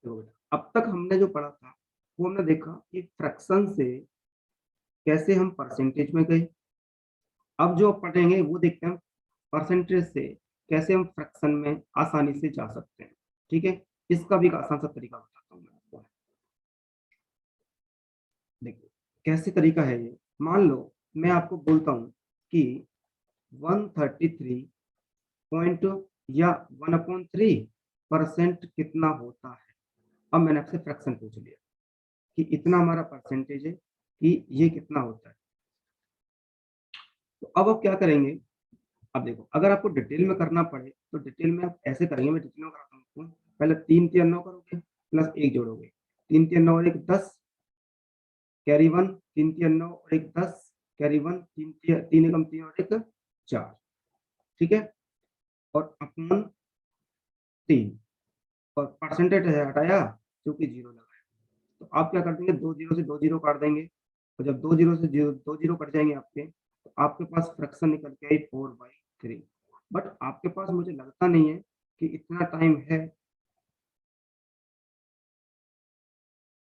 देखो बेटा, अब तक हमने जो पढ़ा था वो हमने देखा कि फ्रैक्शन से कैसे हम परसेंटेज में गए। अब जो पढ़ेंगे वो देखते हैं हम परसेंटेज से कैसे हम फ्रैक्शन में आसानी से जा सकते हैं। ठीक है, इसका भी एक आसान सा तरीका बताता हूँ मैं आपको। देखो कैसे तरीका है ये। मान लो मैं आपको बोलता हूँ कि 133 पॉइंट या 1/3% कितना होता है। अब मैंने आपसे फ्रैक्शन पूछ लिया कि इतना हमारा परसेंटेज है कि ये कितना होता है। तो अब आप क्या करेंगे। अब देखो अगर आपको डिटेल में करना पड़े तो डिटेल में आप ऐसे करेंगे। मैं डिटेल में कराता हूँ आपको। पहले 3 तिया 9 करोगे प्लस 1 जोड़ोगे। 3 तिया 9 और 1 10 कैरी 1। 3 तिया 9 और 1 10 कैरी 1। 3 एकम 3 और 1 4। ठीक है, और अपॉन 3 और परसेंटेज हटाया क्योंकि जीरो लगा है। तो आप क्या कर देंगे, 2 जीरो से 2 जीरो काट देंगे। और जब 2 जीरो से 2 जीरो कट जाएंगे आपके, तो आपके पास फ्रैक्शन निकल के आई 4/3। बट आपके पास मुझे लगता नहीं है कि इतना टाइम है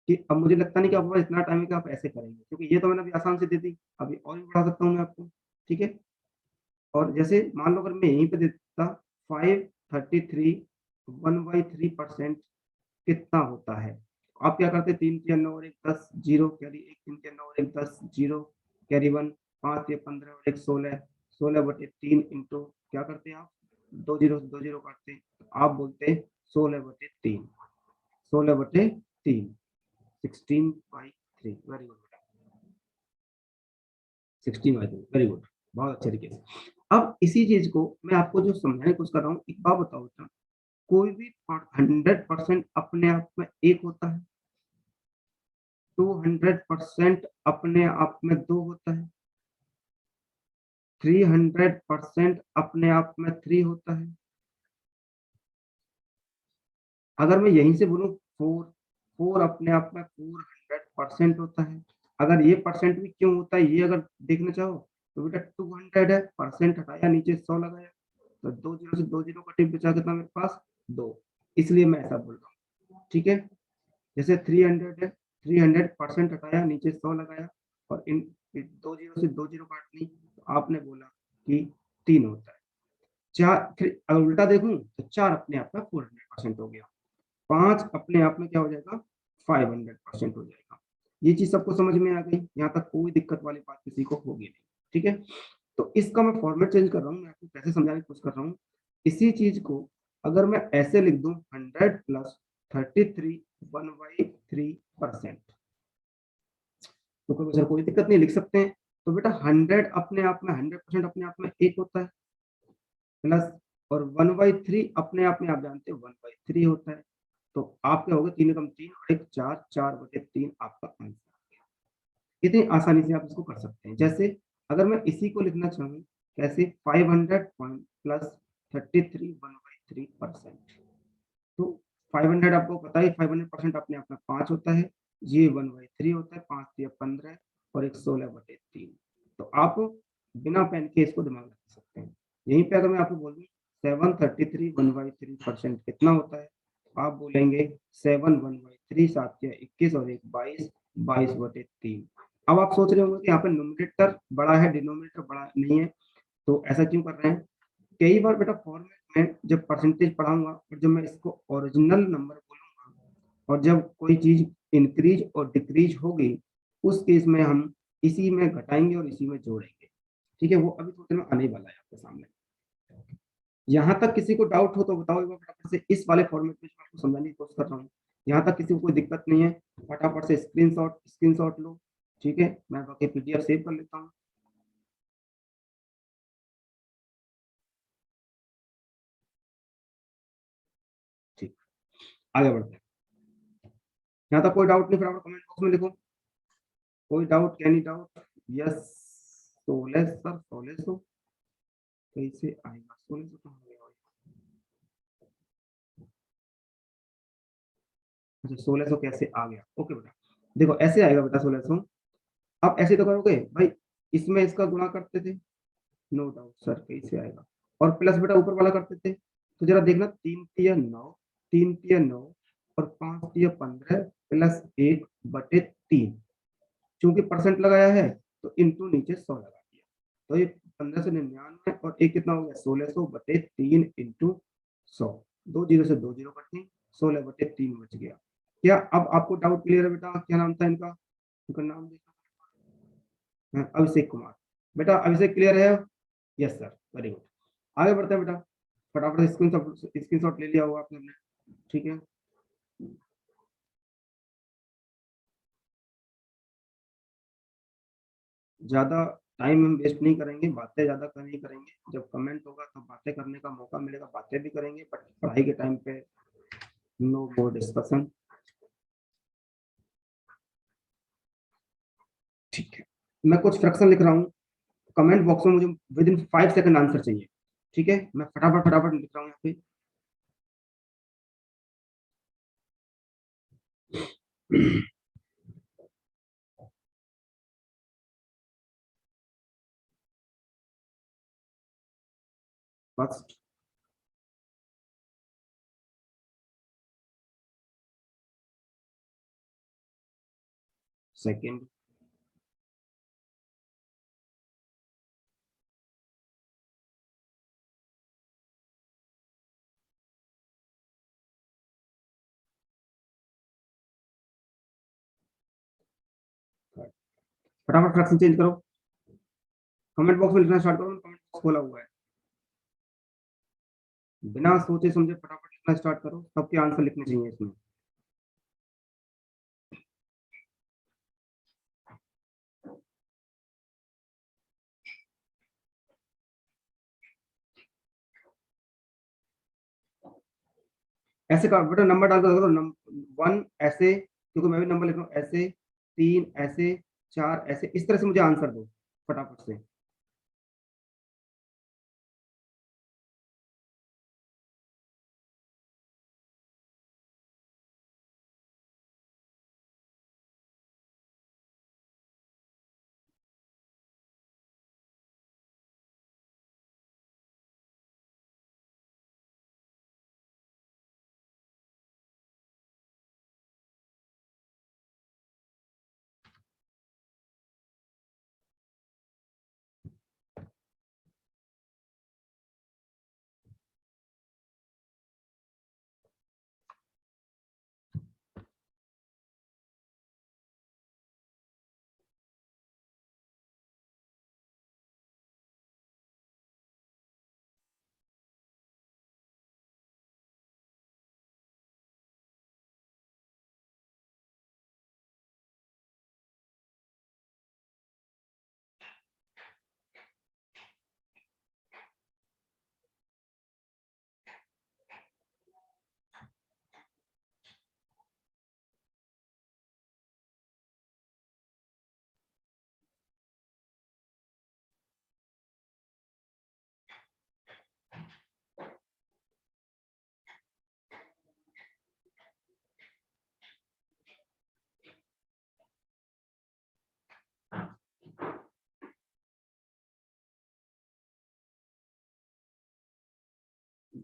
कि अब मुझे लगता नहीं कि आपके पास इतना टाइम है कि आप ऐसे करेंगे, क्योंकि ये तो मैंने अभी आसान से दे दी। अभी और भी बढ़ा सकता हूँ मैं आपको। ठीक है, और जैसे मान लो अगर मैं यहीं पे देता 533 1/3% कितना होता है। आप क्या करते, 3 तिया 9 और 1 10 जीरो कैरी 1। 3 तिया 9 और 1 10 जीरो कैरी 1। 5 तिया 15 और 1 16 16/3 इंटू क्या करते हैं आप, 2 जीरो से 2 जीरो काटते हैं। तो आप बोलते हैं 16/3। 16/3 16/3। वेरी गुड बेटा, 16/3 वेरी गुड, बहुत अच्छे तरीके से। अब इसी चीज को मैं आपको जो समझाने की कोशिश कर रहा हूँ, एक बात बताओ बेटा, कोई भी 100% अपने आप में एक होता है, 200% अपने आप में दो होता है, 300% अपने आप में थ्री होता है। अगर मैं यहीं से बोलूँ फोर, फोर अपने आप में 400% होता है। अगर ये परसेंट भी क्यों होता है ये अगर देखना चाहो तो बेटा 200 है, परसेंट हटाया नीचे 100 लगाया, तो 2 जीरो से 2 जीरो का टिप बचा कितना मेरे पास 2। इसलिए मैं ऐसा बोल रहा हूँ। ठीक है, जैसे 300 है, 300% हटाया नीचे 100 लगाया और इन 2 जीरो से 2 जीरो काट ली, तो आपने बोला कि 3 होता है। चार, फिर अगर उल्टा देखूं तो 4 अपने आप में 400% हो गया, 5 अपने आप में क्या हो जाएगा 500% हो जाएगा। ये चीज सबको समझ में आ गई, यहाँ तक कोई दिक्कत वाली बात किसी को होगी नहीं। ठीक है, तो इसका मैं फॉर्मेट चेंज कर रहा हूँ, मैं आपको कैसे समझाने की कोशिश कर रहा हूँ। इसी चीज को अगर मैं ऐसे लिख दूं 100 प्लस 33 1/3%, तो कोई सर कोई दिक्कत नहीं, लिख सकते हैं। तो बेटा 100 अपने आप में 100% अपने आप में एक होता है, प्लस और 1/3 अपने आप में आप जानते हो 1/3 होता है। तो आप क्या होगा, 3 एकम 3 और 1 4, 4/3 आपका आंसर। इतनी आसानी से आप इसको कर सकते हैं। जैसे अगर मैं इसी को लिखना चाहूँ कैसे, 500 प्लस 33 1/3%। तो 500 आपको पता है 500% अपने आप में 5 होता है, ये 1/3 होता है, 5 या 15 और एक 16/3। तो आप बिना पेन के इसको दिमाग रख सकते हैं। यहीं पे अगर मैं आपको बोल दूं 733 1/3% कितना होता है, आप बोलेंगे 7 1/3, 7 या 21 और एक 22, 22/3। अब आप सोच रहे होंगे कि यहाँ पे न्यूमरेटर बड़ा है डिनोमिनेटर बड़ा नहीं है, तो ऐसा क्यों कर रहे हैं। कई बार बेटा फॉर्मेट में जब परसेंटेज पढ़ाऊंगा और जब मैं इसको ओरिजिनल नंबर बोलूंगा और जब कोई चीज इंक्रीज और डिक्रीज होगी, उस केस में हम इसी में घटाएंगे और इसी में जोड़ेंगे। ठीक है, वो अभी थोड़ी देर में आने ही वाला है आपके सामने। यहाँ तक किसी को डाउट हो तो बताओ एक बार फटाफट से, इस वाले फॉर्मेट में जो आपको समझाने की कोशिश कर रहा हूँ। यहाँ तक किसी को कोई दिक्कत नहीं है, फटाफट से स्क्रीनशॉट लो। ठीक है, मैं बाकी पीडीएफ सेव कर लेता हूँ। ठीक, आगे बढ़ते हैं। यहाँ तक कोई डाउट नहीं, फटाफट कमेंट बॉक्स में लिखो कोई डाउट, कैनी डाउट। यस, 16 सर 1600 कैसे आएगा, 1600 कहाँ गया। अच्छा 1600 कैसे आ गया, ओके बेटा देखो ऐसे आएगा बेटा 1600। आप ऐसे तो करोगे भाई, इसमें इसका गुणा करते थे, नो डाउट सर कैसे आएगा, और प्लस बेटा ऊपर वाला करते थे। तो जरा देखना 3 तिया 9, 3 तिया 9 और 5 दिया 15 प्लस 1/3, चूंकि परसेंट लगाया है तो इंटू नीचे 100 लगा दिया, तो ये 1599 और एक कितना हो गया 1600/3 इंटू 100, 2 जीरो से 2 जीरो कटती, 16/3 बच गया। क्या अब आपको डाउट क्लियर है बेटा? क्या नाम था इनका? इनका नाम देखा, अभिषेक कुमार। बेटा अभिषेक क्लियर है? Yes sir, very good. आगे बढ़ते हैं बेटा, फटाफट स्क्रीनशॉट ले लिया होगा आपने, ठीक है। ज्यादा टाइम हम वेस्ट नहीं करेंगे, बातें ज्यादा नहीं करेंगे, जब कमेंट होगा तो बातें करने का मौका मिलेगा, बातें भी करेंगे, बट पढ़ाई के टाइम पे नो मोर डिस्कशन, ठीक है। मैं कुछ फ्रैक्शन लिख रहा हूँ, कमेंट बॉक्स में मुझे विद इन 5 सेकंड आंसर चाहिए, ठीक है। मैं फटाफट फटाफट लिख रहा हूँ यहाँ पे। फर्स्ट, सेकंड, फटाफट फ्रैक्शन चेंज करो, कमेंट बॉक्स में लिखना स्टार्ट करो, कमेंट बॉक्स खोला हुआ है, बिना सोचे समझे फटाफट लिखना स्टार्ट करो, सबके आंसर लिखने चाहिए इसमें। ऐसे का बेटा नंबर डाल करो, 1 ऐसे, क्योंकि मैं भी नंबर लिख रहा हूँ ऐसे, 3 ऐसे, 4 ऐसे, इस तरह से मुझे आंसर दो फटाफट से।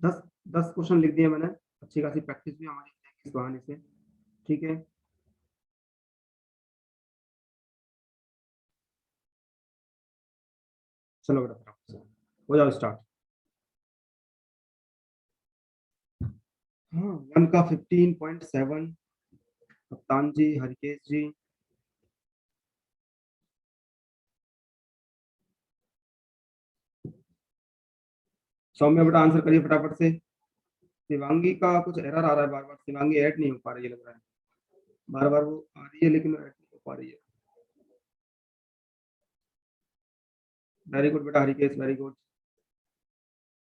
दस 10 क्वेश्चन लिख दिए मैंने, अच्छी खासी प्रैक्टिस भी हमारी हो जाएगी इस बहाने से, ठीक है। चलो बेटा फटाफट से हो जाओ स्टार्ट। हाँ, 1 का 15.7, कप्तान जी, हरकेश जी, सौम्य बेटा आंसर करिए फटाफट से। शिवांगी का कुछ एरर आ रहा है बार बार, शिवांगी ऐड नहीं हो पा रही है लग रहा है, बार बार वो आ रही है लेकिन ऐड नहीं हो पा रही है। वेरी गुड बेटा हरिकेश, वेरी गुड।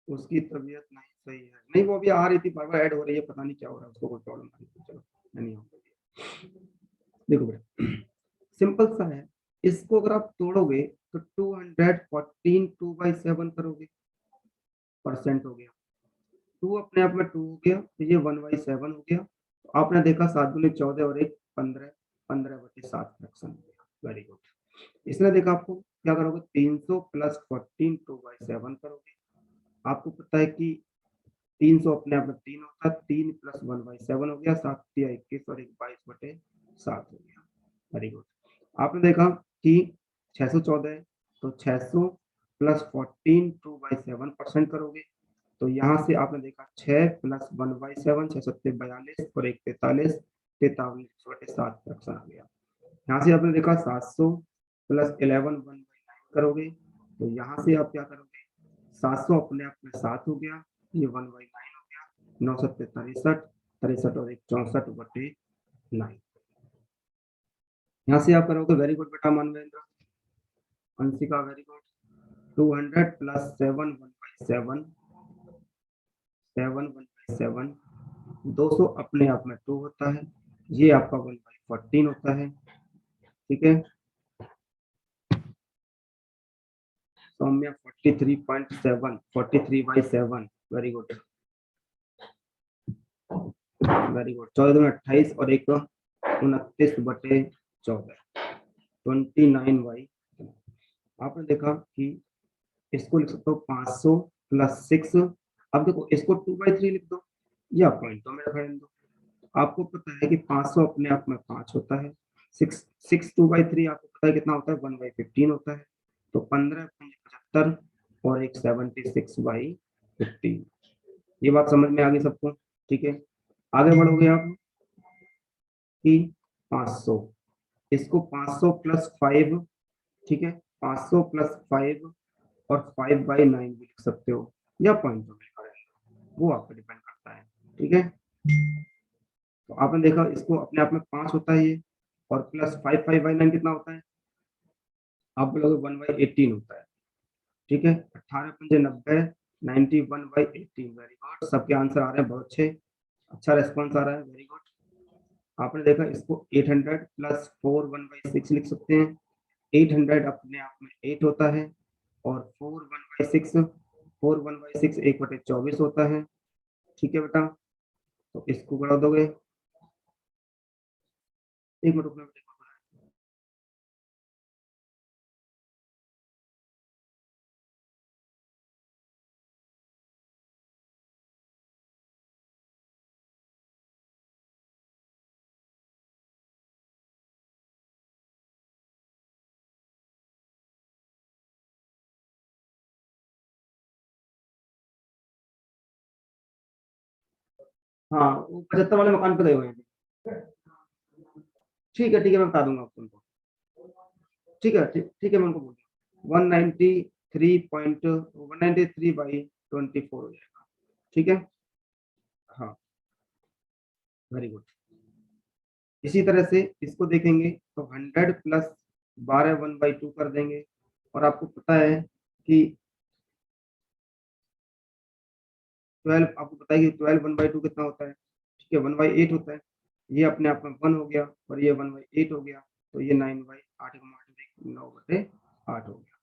उसकी तबीयत नहीं सही है, नहीं वो अभी आ रही थी, बार बार ऐड हो रही है, पता नहीं क्या हो रहा है उसको, कोई प्रॉब्लम आ रही है, चलो नहीं हो रही है। देखो बेटा सिंपल सा है, इसको अगर आप तोड़ोगे तो 214 2/7 करोगे, परसेंट हो गया, 2 अपने आप में 2 हो गया, तो ये 1/7 हो गया, तो आपने देखा 7 दूनी 14 और 1 15, 15/7 फ्रैक्शन हो गया, वेरी गुड। इसने देखा आपको क्या करोगे, 300 प्लस 14 2/7 करोगे, आपको पता है कि 300 अपने आप में 3 होता है, 3 प्लस 1/7 हो गया, 7 या 21 और 22/7 हो गया। Very good. आपने देखा कि 614 है, तो 600 प्लस 14 2/7% करोगे, तो यहाँ से आपने देखा 6 प्लस 1/7 6 सत्ते 42 और 1 43 43/7 फ्रैक्शन आ गया। यहाँ से आपने देखा 700 प्लस 11 1/9 करोगे, तो यहाँ से आप क्या करोगे, 700 अपने आप में 7 हो गया, ये 1/9 हो गया, 9 सत्ते 63 63 और 1 64/9। यहाँ से आप करोगे, वेरी गुड बेटा Manvendra, Anshika very good, 200 plus 7 1/7 7 1/7 200 अपने आप में 2 होता है, ये आपका 1/14 होता है। ठीक है, Saumya 43.7 43/7 very good very good. 14 में 28 और 1 29/14 29/। आपने देखा कि इसको लिख सकते हो 500 प्लस 6। अब देखो इसको 2/3 लिख दो या पॉइंटों में रखा दो। आपको पता है कि 500 अपने आप में 5 होता है, 6 2/3 आपको पता है कितना होता है, 1/15 होता है, तो 15 75 और एक 76/15। ये बात समझ में आ गई सबको? ठीक है, आगे बढ़ोगे आप कि 500, इसको 500 प्लस 5, ठीक है, 500 प्लस 5 और 5/9 भी लिख सकते हो या पॉइंट में करेंगे, वो आप पे डिपेंड करता है। ठीक है, तो आपने देखा इसको अपने आप में 5 होता है ये, और प्लस 5 5/9 कितना होता है, आप बोलोगे 1/18 होता है। ठीक है, 18 पंजे 90 91/18। वेरी गुड, सबके आंसर आ रहे हैं बहुत अच्छे, अच्छा रेस्पॉन्स आ रहा है, वेरी गुड। आपने देखा इसको 800 प्लस 4 1/6 लिख सकते हैं, 800 अपने आप में 8 होता है, और 4 1/6 1/24 होता है। ठीक है बेटा, तो इसको बढ़ा दोगे, एक मिनट रुकना बेटा। हाँ, वो 75 वाले मकान पे गए हुए हैं। ठीक है मैं बता दूंगा आपको उनको। ठीक है, ठीक है, मैं उनको बोल दूंगा, 193 हो जाएगा। ठीक है, हाँ, वेरी गुड। इसी तरह से इसको देखेंगे तो 100 प्लस 12 1/2 कर देंगे, और आपको पता है कि 12, आपको पता है कि 12 1/2 कितना होता है, ठीक है, 1/8 होता है, ये अपने आप में 1 हो गया, और ये 1/8 हो गया, तो ये 9/8 9/8 हो गया।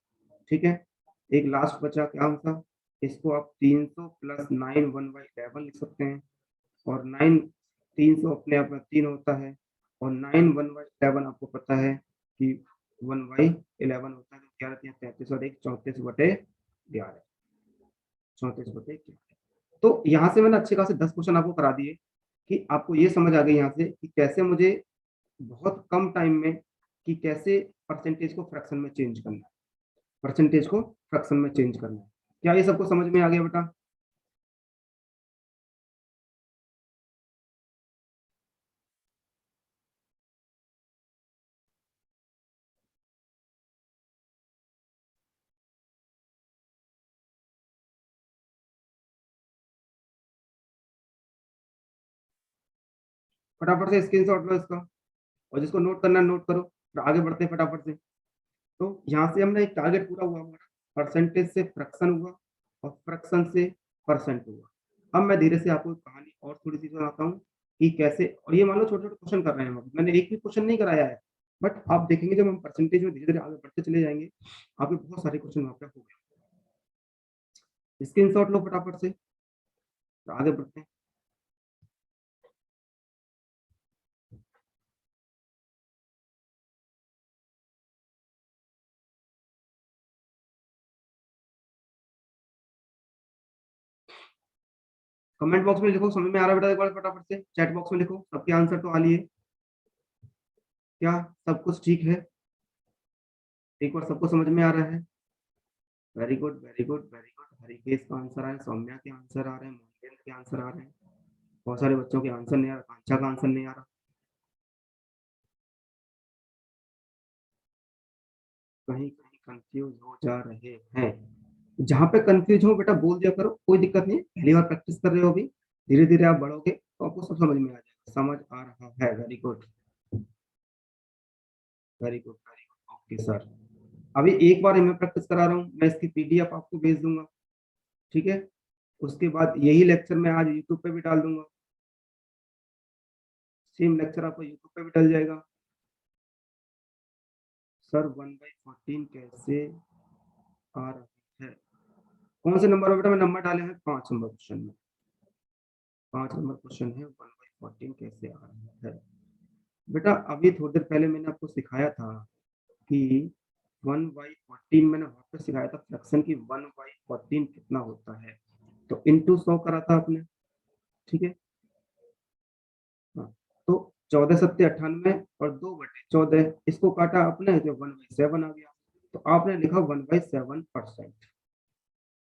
ठीक है, एक लास्ट बचा क्या होता, इसको आप 300 प्लस 9 1/11 लिख सकते हैं, और 9 300 अपने आप में 3 होता है, और 9 1/11 आपको पता है कि 1/11 होता है, तो 11 33 और 1 34/11 34/11। तो यहाँ से मैंने अच्छे खासे 10 क्वेश्चन आपको करा दिए कि आपको ये समझ आ गई यहाँ से कि कैसे मुझे बहुत कम टाइम में कि कैसे परसेंटेज को फ्रैक्शन में चेंज करना है, परसेंटेज को फ्रैक्शन में चेंज करना है। क्या ये सबको समझ में आ गया बेटा? फटाफट से स्क्रीनशॉट लो इसका, और जिसको नोट करना है नोट करो, फिर आगे बढ़ते हैं फटाफट से। तो यहाँ से हमने एक टारगेट पूरा हुआ हमारा, परसेंटेज से फ्रैक्शन हुआ, और फ्रैक्शन से परसेंट हुआ। अब मैं धीरे से आपको कहानी और थोड़ी सी सुनाता हूँ कि कैसे, और ये मान लो छोटे छोटे क्वेश्चन कर रहे हैं हम, मैंने एक भी क्वेश्चन नहीं कराया है, बट आप देखेंगे जब हम परसेंटेज में धीरे धीरे आगे बढ़ते चले जाएंगे, आपके बहुत सारे क्वेश्चन वहाँ पे हो गए। स्क्रीन शॉट लो फटाफट से, तो आगे बढ़ते हैं। कमेंट बॉक्स में लिखो समझ में आ रहा है बेटा, एक बार फटाफट से चैट बॉक्स में लिखो, सबके आंसर तो आ लिए। क्या सब कुछ ठीक है? एक बार सबको समझ में आ रहा है? Very good very good very good. Harikesh का आंसर आ रहा है, सौम्या के आंसर आ रहे हैं, मोहिंद्र के आंसर आ रहे हैं, बहुत सारे बच्चों के आंसर नहीं आ रहा, कांचा का आंसर नहीं आ रहा। कहीं कहीं कंफ्यूज हो जा रहे हैं। जहां पे कंफ्यूज हो बेटा बोल दिया करो, कोई दिक्कत नहीं, पहली बार प्रैक्टिस कर रहे हो अभी, धीरे धीरे आप बढ़ोगे तो आपको सब समझ में आ जाएगा। समझ आ रहा है? Very good very good very good, okay sir. अभी एक बार मैं प्रैक्टिस करा रहा हूँ, मैं इसकी पीडीएफ आपको भेज दूंगा, ठीक है? उसके बाद यही लेक्चर मैं आज यूट्यूब पे भी डाल दूंगा, सेम लेक्चर आपको यूट्यूब पे भी डल जाएगा। सर 1/14 कैसे आ रहा है? कौन से नंबर पर बेटा? मैं नंबर डाले हैं 5 नंबर क्वेश्चन में, 5 नंबर क्वेश्चन है, 1/14 कैसे आ रहा है? बेटा अभी थोड़ी देर पहले मैंने आपको सिखाया था कि 1/14 मैंने वहां पे सिखाया था फ्रैक्शन की 1/14 कितना होता है, तो इंटू 100 करा था आपने, ठीक है? हाँ, तो 14×7 = 98 और 2/14 इसको काटा आपने तो 1/7 आ गया, तो आपने लिखा 1/7%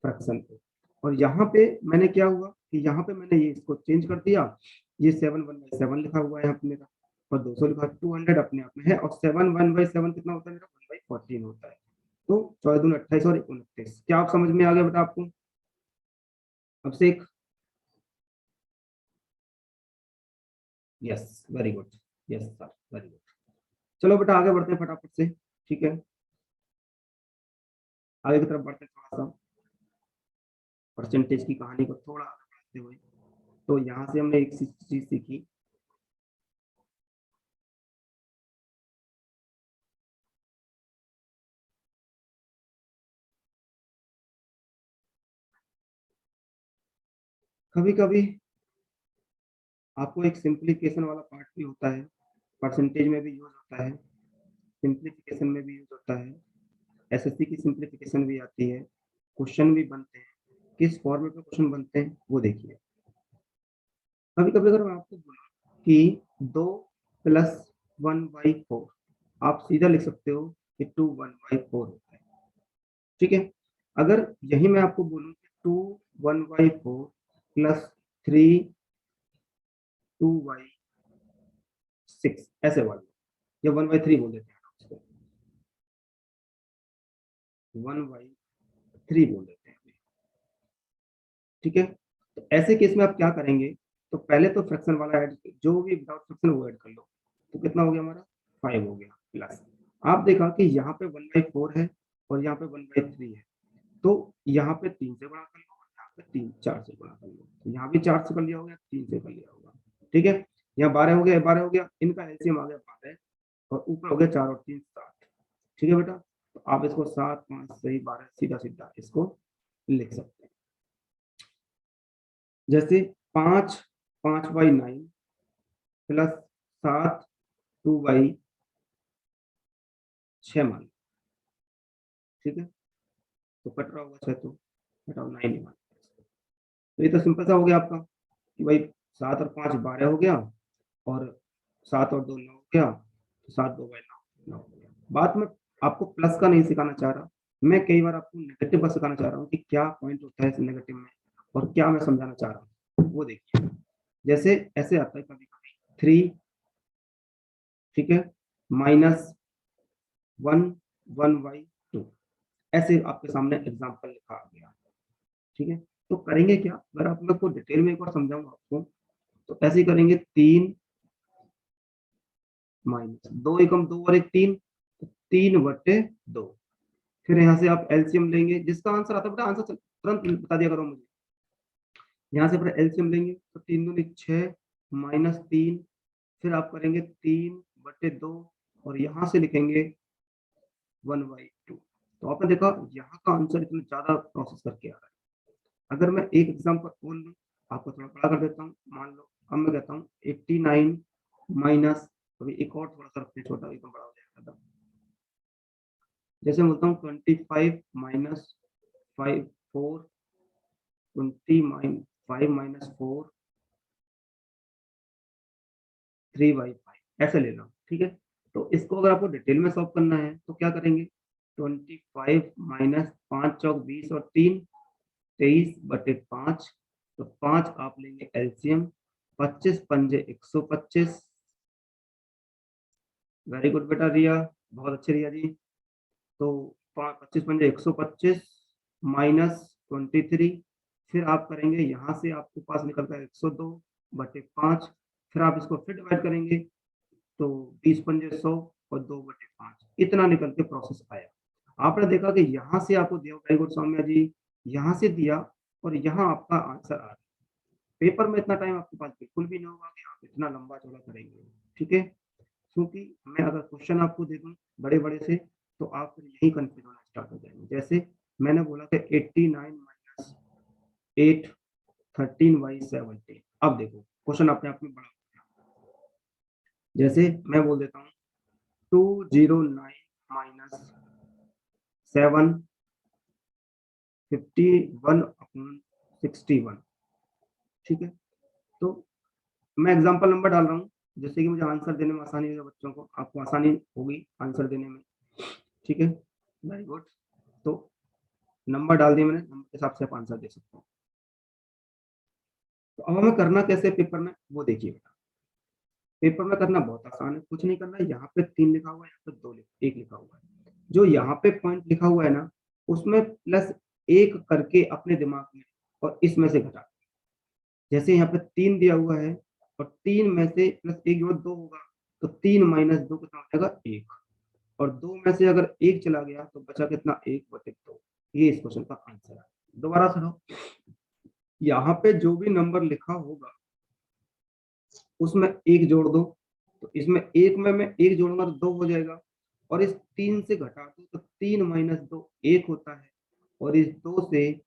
फ्रैक्शन को। और यहाँ पे मैंने क्या हुआ कि यहाँ पे मैंने ये इसको चेंज कर दिया, ये 7 1/7 लिखा हुआ है यहाँ पे मेरा, और 200 लिखा, 200 अपने आप में है, और 7 1/7 कितना होता है मेरा? 1/14 होता है। तो 14×2 = 28 और 29। क्या आप समझ में आ गया बेटा आपको? अब से एक, yes very good, yes sir very good. चलो बेटा आगे बढ़ते हैं फटाफट से, ठीक है? आगे की तरफ बढ़ते हैं थोड़ा सा, परसेंटेज की कहानी को थोड़ा आगे बढ़ते हुए। तो यहाँ से हमने एक चीज सीखी, कभी कभी आपको एक सिंप्लीफिकेशन वाला पार्ट भी होता है, परसेंटेज में भी यूज होता है, सिंप्लीफिकेशन में भी यूज होता है, एसएससी की सिंप्लीफिकेशन भी आती है, क्वेश्चन भी बनते हैं, किस फॉर्मेट में क्वेश्चन बनते हैं वो देखिए। कभी कभी अगर मैं आपको बोलूं कि 2 + 1/4, आप सीधा लिख सकते हो कि 2 1/4 होता है, ठीक है? अगर यही मैं आपको बोलूं कि 2 1/4 + 3 2/6 ऐसे वाला, या 1/3 बोल देते हैं उसको, 1/3 बोल देते हैं, ठीक है? तो ऐसे केस में आप क्या करेंगे, तो पहले तो फ्रैक्शन वाला ऐड, जो भी विदाउट फ्रैक्शन वो ऐड कर लो, तो कितना हो गया हमारा? 5 हो गया प्लस। आप देखा कि यहाँ पे 1/4 है और यहाँ पे 1/3 है, तो यहाँ पे 3 से गुणा कर लो और यहाँ पे 4 से गुणा कर लो, तो यहाँ भी 4 से कर लिया होगा, 3 से कर लिया होगा, ठीक है? यहाँ 12 हो गया, 12 हो गया, इनका एलसीएम आ गया 12 और ऊपर हो गया 4 और 3 7, ठीक है बेटा? तो आप इसको 7 5 सही 12 सीधा सीधा इसको लिख सकते हैं, जैसे 5 5/9 प्लस 7 2/6 मान लो, ठीक है? तो कट रहा होगा 6, तो घटाओ 9 ही मान लो। तो ये तो सिंपल सा हो गया आपका कि भाई 7 और 5 12 हो गया, और 7 और 2 9 हो गया, तो 7 2/9 9 हो गया। बात में आपको प्लस का नहीं सिखाना चाह रहा, मैं कई बार आपको नेगेटिव का सिखाना चाह रहा हूँ कि क्या पॉइंट होता है इस नेगेटिव में और क्या मैं समझाना चाह रहा हूँ वो देखिए। जैसे ऐसे आता है कभी कभी 3, ठीक है, -1 1/2, ऐसे आपके सामने एग्जाम्पल लिखा आ गया, ठीक है? तो करेंगे क्या, अगर आप लोग को डिटेल में एक बार समझाऊंगा आपको, तो ऐसे ही करेंगे 3 माइनस 2 एकम 2 और एक 3, तो 3/2। फिर यहाँ से आप एलसीएम लेंगे, जिसका आंसर आता है बेटा आंसर तुरंत बता दिया करो मुझे। यहाँ से फिर एलसीएम लेंगे तो 3 दूनी 6 -3, फिर आप करेंगे 3/2 और यहाँ से लिखेंगे 1/2। तो आपने देखा यहाँ का आंसर इतना ज्यादा प्रोसेस करके आ रहा है। अगर मैं एक एग्जाम्पल बोल लूँ, आपको थोड़ा बड़ा कर देता हूँ, मान लो अब मैं कहता हूँ 89 माइनस, अभी एक और थोड़ा सा रखते हैं, छोटा एकदम बड़ा हो जाएगा, जैसे बोलता हूँ 25 - 5 4 20 5 माइनस 4 3/5 ऐसे ले लो, ठीक है। तो इसको अगर आपको डिटेल में सॉल्व करना है तो क्या करेंगे, 25 माइनस 5 चौक 20 और 3 23/5, तो 5 आप लेंगे एलसीएम, 25 पंजे 125। वेरी गुड बेटा रिया, बहुत अच्छे रिया जी। तो 25 पंजे 125 माइनस 23, फिर आप करेंगे यहाँ से आपके पास निकलता है 102/5, फिर आप इसको फिर डिवाइड करेंगे तो 20 पंजे 100 और 2/5 इतना निकल के प्रोसेस आया। आपने देखा कि यहाँ से आपको दिया, वेरी गुड सौम्या जी, यहाँ से दिया और यहाँ आपका आंसर आ रहा है। पेपर में इतना टाइम आपके पास बिल्कुल भी नहीं होगा कि आप इतना लंबा चौड़ा करेंगे, ठीक है। क्योंकि मैं अगर क्वेश्चन आपको दे दूं बड़े बड़े से तो आप फिर यही कंफ्यूज होना स्टार्ट हो जाएंगे। जैसे मैंने बोला कि 89 माइनस 8 13/17, अब देखो क्वेश्चन अपने आप में बड़ा हो गया। जैसे मैं बोल देता हूँ 209 माइनस 7 51/61, ठीक है। तो मैं एग्जांपल नंबर डाल रहा हूँ जैसे कि मुझे आंसर देने में आसानी होगी, बच्चों को आपको आसानी होगी आंसर देने में, ठीक है। वेरी गुड, तो नंबर डाल दिया मैंने, नंबर के हिसाब से आप आंसर दे सकते हो। तो अब हमें करना कैसे पेपर में वो देखिए बेटा। पेपर में करना बहुत आसान है, कुछ नहीं करना है, यहाँ पे 3 लिखा हुआ है, यहाँ पे 2 1 लिखा हुआ है। जो यहाँ पे पॉइंट लिखा हुआ है ना, उसमें प्लस 1 करके अपने दिमाग में और इसमें से घटा। जैसे यहाँ पे 3 दिया हुआ है और 3 में से प्लस 1 जोड़ 2 होगा, तो 3 माइनस 2 कितना हो जाएगा 1, और 2 में से अगर 1 चला गया तो बचा कितना 1/2। ये इस क्वेश्चन का आंसर है। दोबारा सुनो, यहाँ पे जो भी नंबर लिखा होगा उसमें 1 जोड़ दो, तो इसमें 1 में मैं 1 जोड़ूंगा तो 2 हो जाएगा, और इस 3 से घटा दो तो 3 माइनस 2 1 होता है, और इस 2 से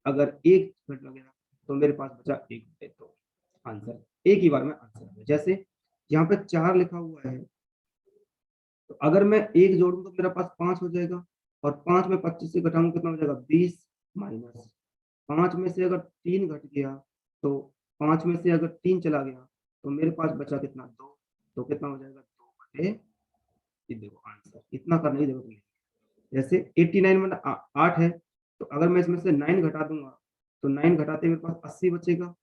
अगर 1 घट गया तो मेरे पास बचा 1/2 आंसर। एक ही बार में आंसर है। जैसे यहाँ पे 4 लिखा हुआ है, तो अगर मैं 1 जोड़ूं तो मेरा पास 5 हो जाएगा, और 5 में 25 से घटाऊंगा कितना हो जाएगा 20, माइनस 5 में से अगर 3 घट गया तो 5 में से अगर 3 चला गया तो मेरे पास बचा कितना 2, तो कितना हो जाएगा 2/, ये देखो आंसर, इतना करने की जरूरत नहीं है। जैसे 89 में 8 है, तो अगर मैं इसमें से 9 घटा दूंगा तो 9 घटाते मेरे पास 80 बचेगा,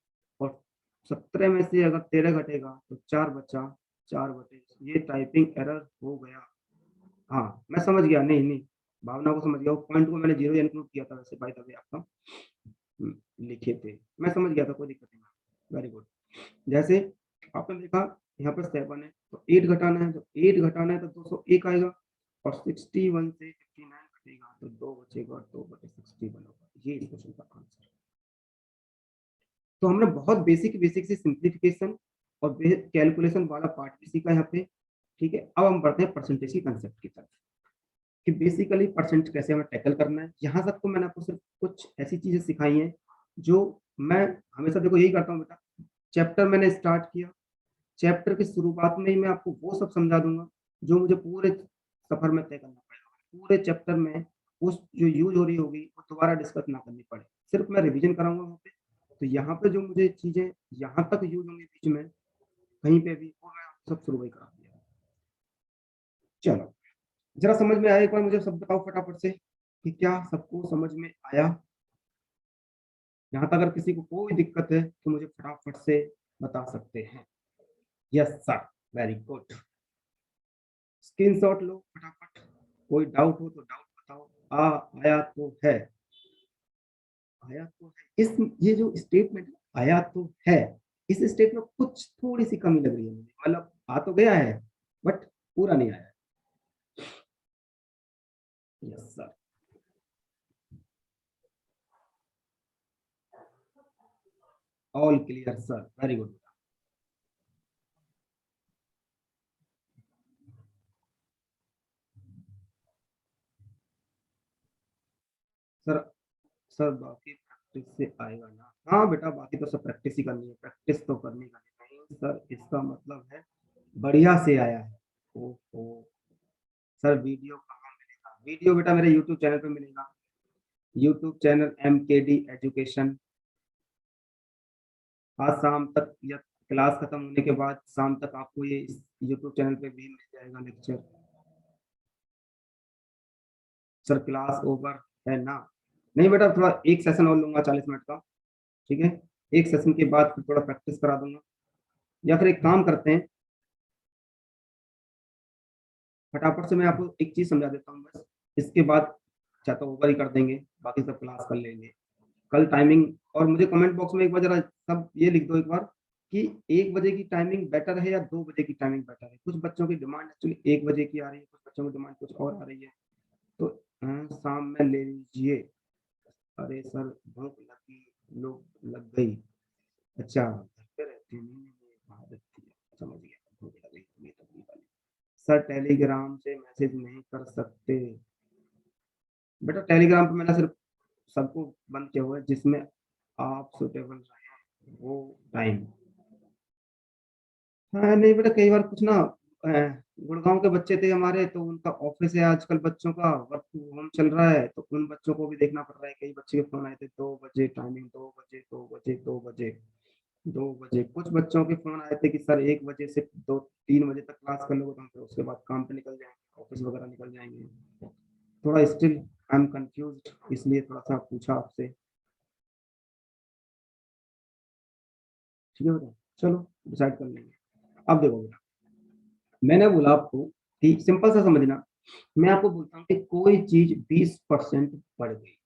और 17 में से अगर 13 घटेगा तो 4 बचा, 4/, ये टाइपिंग एरर हो गया। हाँ मैं समझ गया, नहीं नहीं भावना को समझ गया, वो पॉइंट को मैंने जीरो इंक्लूड किया था वैसे, बाय द वे आपका लिखे थे, मैं समझ गया था, कोई दिक्कत नहीं। Very good. जैसे आपने देखा यहाँ पर 7 है तो 8 घटाना है, तो 8 घटाना है तो 201 आएगा, और 61 से 59 घटेगा तो 2 बचेगा, और 2/61 होगा। ये इस क्वेश्चन का आंसर। तो हमने बहुत बेसिक बेसिक से सिंप्लीफिकेशन और कैलकुलेशन वाला पार्ट भी सीखा यहाँ पे, ठीक है। अब हम बढ़ते हैं परसेंटेज की कंसेप्ट की तरफ, कि बेसिकली परसेंट कैसे हमें टैकल करना है। यहाँ तक तो मैंने आपको सिर्फ कुछ ऐसी चीजें सिखाई हैं जो मैं हमेशा देखो यही करता हूँ बेटा, चैप्टर मैंने स्टार्ट किया, चैप्टर की शुरुआत में ही मैं आपको वो सब समझा दूंगा जो मुझे पूरे सफर में तय करना पड़ेगा, पूरे चैप्टर में उस जो यूज हो रही होगी वो दोबारा डिस्कस ना करनी पड़े, सिर्फ मैं रिवीजन कराऊंगा वहाँ पे। तो यहाँ पे जो मुझे चीजें यहाँ तक यूज होंगी बीच में कहीं पे भी, वो मैं आपको सब शुरू में करा दिया। चलो जरा समझ में आया, एक बार मुझे सब बताओ फटाफट से कि क्या सबको समझ में आया। यहाँ तक अगर किसी को कोई दिक्कत है तो मुझे फटाफट से बता सकते हैं। Yes sir, very good. Screenshot लो फटाफट, कोई डाउट हो तो डाउट बताओ। आया तो है, आया तो है, इस ये जो स्टेटमेंट आया तो है, इस स्टेटमेंट में कुछ थोड़ी सी कमी लग रही है मुझे, मतलब आ तो गया है बट पूरा नहीं आया। Yes sir, all clear sir, very good. Sir, sir बाकी प्रैक्टिस से आएगा ना, हाँ बेटा बाकी तो सब प्रैक्टिस ही करनी है, प्रैक्टिस तो करनी करनी नहीं सर, इसका मतलब है बढ़िया से आया है। ओहो सर, वीडियो कहाँ मिलेगा? वीडियो बेटा मेरे यूट्यूब चैनल पे मिलेगा, यूट्यूब चैनल MKD एजुकेशन। आज शाम तक या क्लास खत्म होने के बाद शाम तक आपको ये यूट्यूब चैनल पे भी मिल जाएगा लेक्चर। सर क्लास ओवर है ना? नहीं बेटा, थोड़ा एक सेशन और लूंगा 40 मिनट का, ठीक है? एक सेशन के बाद फिर थोड़ा प्रैक्टिस करा दूंगा, या फिर एक काम करते हैं, फटाफट से मैं आपको एक चीज समझा देता हूँ बस, इसके बाद चाहे तो ओवर ही कर देंगे, बाकी सब क्लास कर लेंगे। कल टाइमिंग, और मुझे कमेंट बॉक्स में एक बार जरा सब ये लिख दो एक बार कि 1 बजे की टाइमिंग बेटर है या 2 बजे की टाइमिंग बेटर है। कुछ बच्चों की डिमांड एक्चुअली 1 बजे की आ रही है, कुछ बच्चों की डिमांड कुछ और आ रही है, तो शाम में ले लीजिए। अरे सर भूख लगी, लोग लग गई। अच्छा, घर पे रहती नहीं, बाहर रहती है, समझ गया, भूख लगी ये तकलीफ वाली। सर टेलीग्राम से मैसेज नहीं कर सकते बेटा, टेलीग्राम पे मैंने सिर्फ सबको बंद किया हुआ है जिसमें आप सुटेबल रहे वो टाइम। हाँ नहीं बेटा, कई बार कुछ ना गुड़गांव के बच्चे थे हमारे, तो उनका ऑफिस है आजकल, बच्चों का वर्क फ्रॉम होम चल रहा है, तो उन बच्चों को भी देखना पड़ रहा है। कई बच्चे के फोन आए थे 2 बजे टाइमिंग, 2 बजे 2 बजे 2 बजे 2 बजे। कुछ बच्चों के फोन आए थे कि सर 1 बजे से 2-3 बजे तक क्लास कर लोगे, तो हम फिर उसके बाद काम पे निकल जाएंगे, ऑफिस वगैरह निकल जाएंगे। थोड़ा स्टिल आई एम कंफ्यूज, इसलिए थोड़ा सा पूछा आपसे। ठीक है बेटा, चलो डिसाइड कर लेंगे। अब देखो बेटा, मैंने बोला आपको कि सिंपल सा समझना, मैं आपको बोलता हूँ कि कोई चीज 20% बढ़ गई,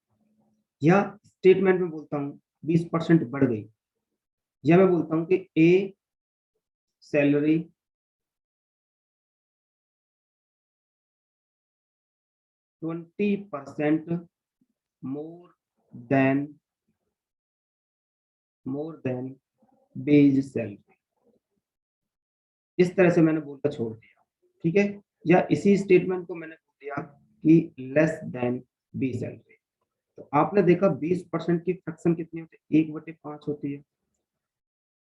या स्टेटमेंट में बोलता हूँ 20% बढ़ गई, या मैं बोलता हूँ कि A salary 20% more than base salary, इस तरह से मैंने बोलकर छोड़ दिया, ठीक है? या इसी स्टेटमेंट को मैंने बोल दिया कि लेस देन बी सैलरी। तो आपने देखा 20% की फ्रैक्शन कितनी होती है? 1/5 होती है।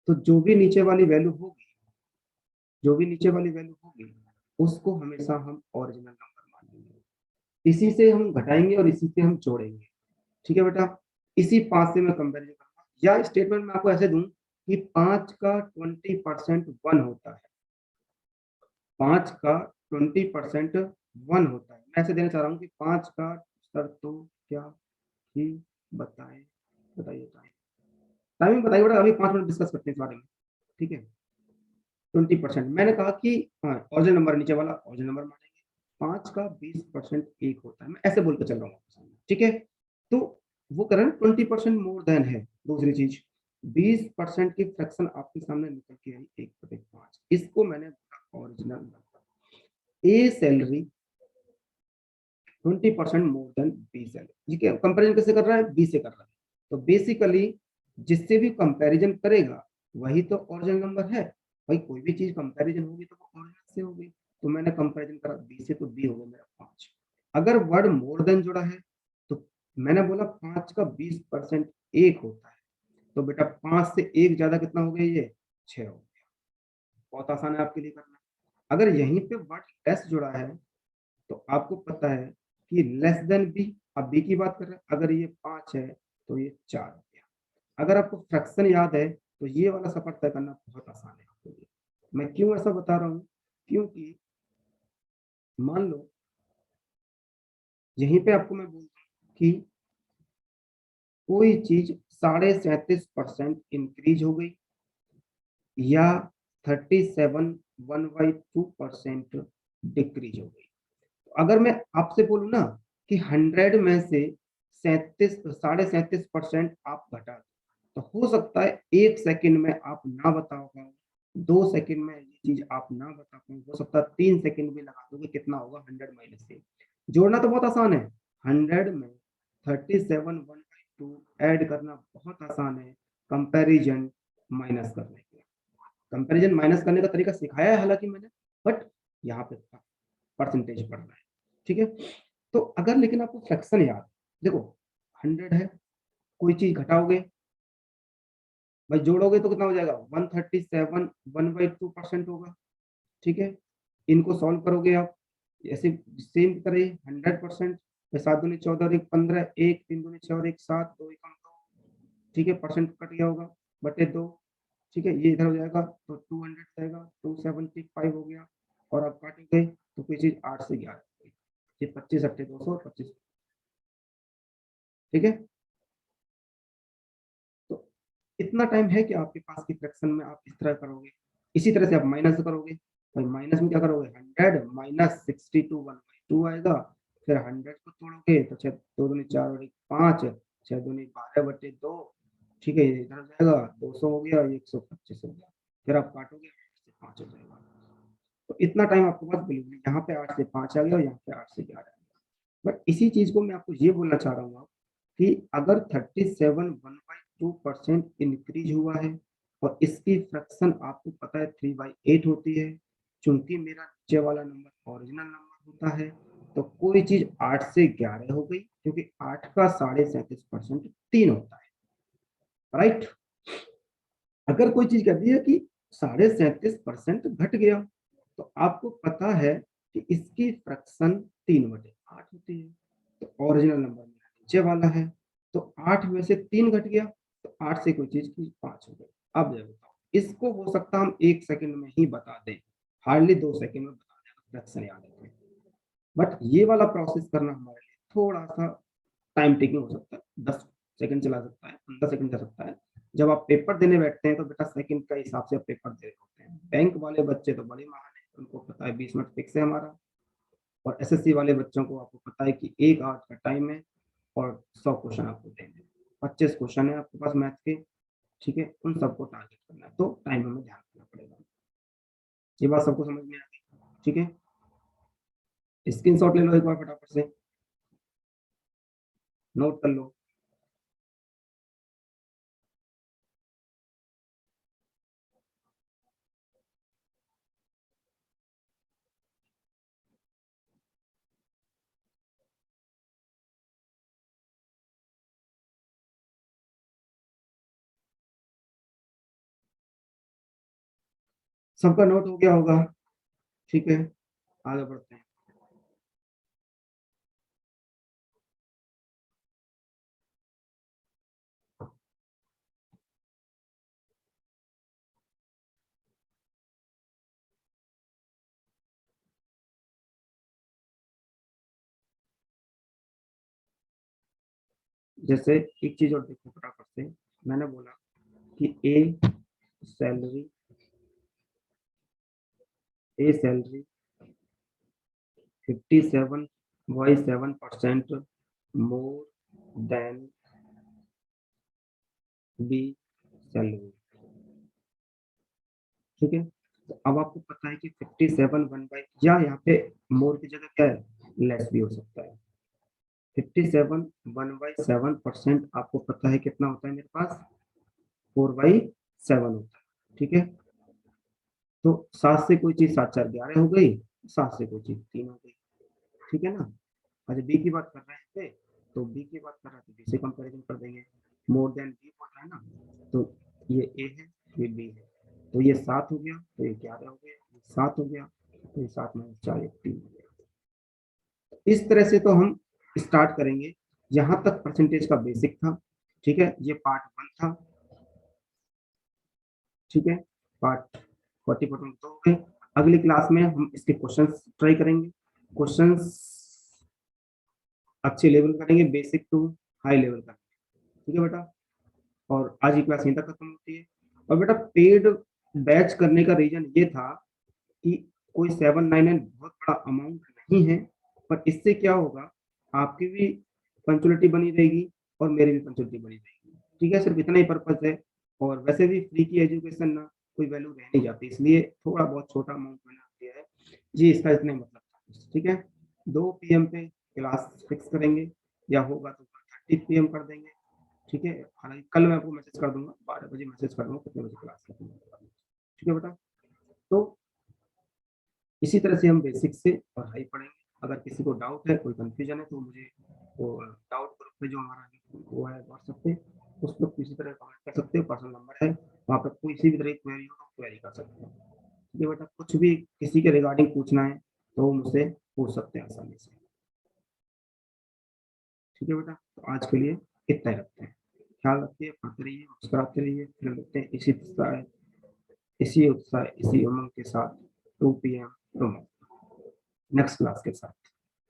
तो जो भी नीचे वाली वैल्यू होगी, जो भी नीचे वाली वैल्यू होगी, उसको हमेशा हम ओरिजिनल नंबर मानेंगे। इसी से हम घटाएंगे और इसी से हम जोड़ेंगे, ठीक है बेटा? इसी 5 से मैं कंपेरिजन करूंगा, या स्टेटमेंट में आपको ऐसे दूं कि 5 का 20% 1 होता है, 5 का 20% 1 होता है। मैं ऐसे देना चाह रहा हूँ कि 5 का, सर तो क्या ही बताए, बताइए टाइम, टाइमिंग बताइए बेटा, अभी 5 मिनट डिस्कस करते हैं इस बारे में, ठीक है? 20% मैंने कहा कि हाँ, ऑरिजिनल नंबर नीचे वाला ऑरिजिनल नंबर मानेंगे। 5 का 20% 1 होता है, मैं ऐसे बोल के चल रहा हूँ, ठीक है? तो वो कह रहे हैं 20% मोर देन है। दूसरी चीज, 20% की फ्रैक्शन आपके सामने निकल के आई 1/5, इसको मैंने original number. A salary 20% more than B salary, ये कंपेरिजन कैसे कर रहा है? बी से कर रहा है। तो बेसिकली जिससे भी कंपैरिजन करेगा वही तो ओरिजिनल नंबर है। भाई कोई भी चीज कंपैरिजन होगी तो वो ओरिजिनल से होगी। तो मैंने कंपैरिजन करा बी से, तो बी हो गया मेरा 5। अगर वर्ड मोर देन जोड़ा है, तो मैंने बोला 5 का 20% 1 होता है, तो बेटा 5 से 1 ज्यादा कितना हो गया? ये 6 हो गया। बहुत आसान है आपके लिए करना। अगर यहीं पे वर्ड लेस जुड़ा है, तो आपको पता है कि लेस देन बी, अब बी की बात कर रहे हैं, अगर ये 5 है तो ये 4 हो गया। अगर आपको फ्रैक्शन याद है तो ये वाला सफर तय करना बहुत आसान है आपके लिए। मैं क्यों ऐसा बता रहा हूँ? क्योंकि मान लो यहीं पे आपको मैं बोलता हूँ कि कोई चीज 37.5% इंक्रीज हो गई, या 37.1/2% डिक्रीज हो गई। अगर मैं आपसे बोलूं ना कि 100 में से 37.5% आप घटा दो, तो हो सकता है 1 सेकंड में आप ना बता पाओ, 2 सेकंड में ये चीज आप ना बता पाओ, हो सकता है 3 सेकंड भी लगा दोगे। कितना होगा 100 माइनस से? जोड़ना तो बहुत आसान है, 100 में 37.1/2 ऐड करना बहुत आसान है, कंपैरिजन माइनस करने के। कंपैरिजन माइनस करने का तरीका सिखाया है हालांकि मैंने, बट यहाँ पे परसेंटेज पढ़ना है, ठीक है? तो अगर लेकिन आपको फ्रैक्शन याद, देखो 100 है, कोई चीज घटाओगे, भाई जोड़ोगे तो कितना हो जाएगा? 137 1/2% होगा, ठीक है? इनको सॉल्व करोगे आप ऐसे सेम तरह 100%, 7 दूनी 14 और 1 15, 1 3 दूनी 6 और 1 7, 2 एकम 2, ठीक है? परसेंट कट गया होगा बटे 2, ठीक है, ये इधर हो जाएगा तो 200 जाएगा, 275 हो गया, और आप काटोगे तो कोई चीज 8 से 11 हो गई। ये 25 अट्ठे 200, 25। ठीक है, तो इतना टाइम है कि आपके पास की फ्रैक्शन में आप इस तरह करोगे। इसी तरह से आप माइनस करोगे, भाई माइनस में क्या करोगे, 100 माइनस 62 1/2 आएगा। फिर 100 को तोड़ोगे तो 6 2 दूनी 4 और 1 5, 6 दूनी 12/2। ठीक है, ये इधर हो जाएगा 200 हो गया, 125 हो गया। फिर आप काटोगे 8 से 5 हो जाएगा। तो इतना टाइम आपके पास बिल्कुल, यहाँ पे 8 से 5 आ गया और यहाँ पे 8 से 11 आ गया। बट इसी चीज को मैं आपको ये बोलना चाह रहा हूँ कि अगर 37 1/2% इंक्रीज हुआ है और इसकी फ्रैक्शन आपको पता है 3/8 होती है, चूंकि मेरा नीचे वाला नंबर ओरिजिनल नंबर होता है, तो कोई चीज 8 से 11 हो गई, क्योंकि 8 का 37.5% 3 होता है, राइट। अगर कोई चीज कहती है कि 37.5% घट गया, तो आपको पता है कि इसकी फ्रैक्शन 3/8 होती है, तो ओरिजिनल नंबर मेरा नीचे वाला है, तो 8 में से 3 घट गया, तो 8 से कोई चीज की 5 हो गई। अब ये बताओ, इसको हो सकता है हम 1 सेकंड में ही बता दें, हार्डली 2 सेकंड में बता दें फ्रैक्शन याद है। बट ये वाला प्रोसेस करना हमारे लिए थोड़ा सा टाइम टेकिंग हो सकता है, 10 सेकंड चला सकता है, 15 सेकंड जा सकता है। जब आप पेपर देने बैठते हैं तो बेटा सेकंड का हिसाब से आप पेपर दे रहे होते हैं। बैंक वाले बच्चे तो बड़े महान हैं, उनको पता है 20 मिनट फिक्स है हमारा। और एसएससी वाले बच्चों को आपको पता है कि 1 आवर का टाइम है और 100 क्वेश्चन आपको देने हैं। 25 क्वेश्चन है आपके पास मैथ के, ठीक है, उन सबको टारगेट करना है, तो टाइम हमें ध्यान रखना पड़ेगा। ये बात सबको समझ में आ गई, ठीक है। स्क्रीनशॉट ले लो एक बार फटाफट से, नोट कर लो। सबका नोट हो गया होगा, ठीक है, आगे बढ़ते हैं। जैसे एक चीज और देखो फटाफट से, मैंने बोला कि salary A salary 57.7% more than B salary, ठीक है। तो अब आपको पता है कि 57 वन बाई, या यहाँ पे मोर की जगह क्या है, लेस भी हो सकता है। 57 1/7% आपको पता है कितना होता है मेरे पास, 4/7 होता है, ठीक है। तो 7 से कोई चीज 7 4 11 हो गई, 7 से कोई चीज 3 हो गई, ठीक है ना। अच्छा, बी की बात कर रहे हैं पे, तो बी की बात कर रहे हैं तो बी से कंपैरिजन कर देंगे। मोर देन बी बोल रहा है ना, तो ये ए है, ये बी है, तो ये 7 हो गया, तो ये 11 हो गया, ये 7 हो गया, तो ये 7 में 4 1 3 हो गया। इस तरह से तो हम स्टार्ट करेंगे। यहाँ तक परसेंटेज का बेसिक था, ठीक है, ये पार्ट 1 था, ठीक है। पार्ट 40% तो हो गए। अगली क्लास में हम इसके क्वेश्चंस ट्राई करेंगे, क्वेश्चंस अच्छे लेवल करेंगे, बेसिक टू हाई लेवल का, ठीक है बेटा। और आज की क्लास यहीं तक खत्म होती है। और बेटा पेड बैच करने का रीजन ये था कि कोई 799 बहुत बड़ा अमाउंट नहीं है, पर इससे क्या होगा, आपकी भी पंचुअलिटी बनी रहेगी और मेरी भी पंचुअलिटी बनी रहेगी, ठीक है, सिर्फ इतना ही पर्पज है। और वैसे भी फ्री की एजुकेशन ना कोई वैल्यू रह नहीं जाती, इसलिए थोड़ा बहुत छोटा अमाउंट मैंने दिया है जी, इसका इतना मतलब था, ठीक है। 2 PM पे क्लास फिक्स करेंगे, या होगा तो 30 PM कर देंगे, ठीक है। हालांकि कल मैं आपको मैसेज कर दूंगा, 12 बजे मैसेज कर दूंगा कितने बजे क्लास करेंगे, ठीक है बेटा। तो इसी तरह से हम बेसिक से पढ़ाई पढ़ेंगे। अगर किसी को डाउट है, कोई कंफ्यूजन है, तो मुझे वो डाउट ग्रुप पे जो हमारा वो है व्हाट्सएप पे, उस पर किसी तरह कमेंट कर सकते हो, पर्सनल नंबर है, वहाँ पर कोई सी भी तरह की क्वेरी हो तो क्वेरी कर सकते हो, ठीक है बेटा। कुछ भी किसी के रिगार्डिंग पूछना है तो मुझसे पूछ सकते हैं आसानी से, ठीक है बेटा। तो आज के लिए इतना ही रखते हैं, ख्याल रखिए, पढ़ते रहिए, मुस्कुराते रहिए, फिर मिलते हैं इसी तरह इसी उत्साह इसी उमंग के साथ 2 PM टुमारो नेक्स्ट क्लास के साथ।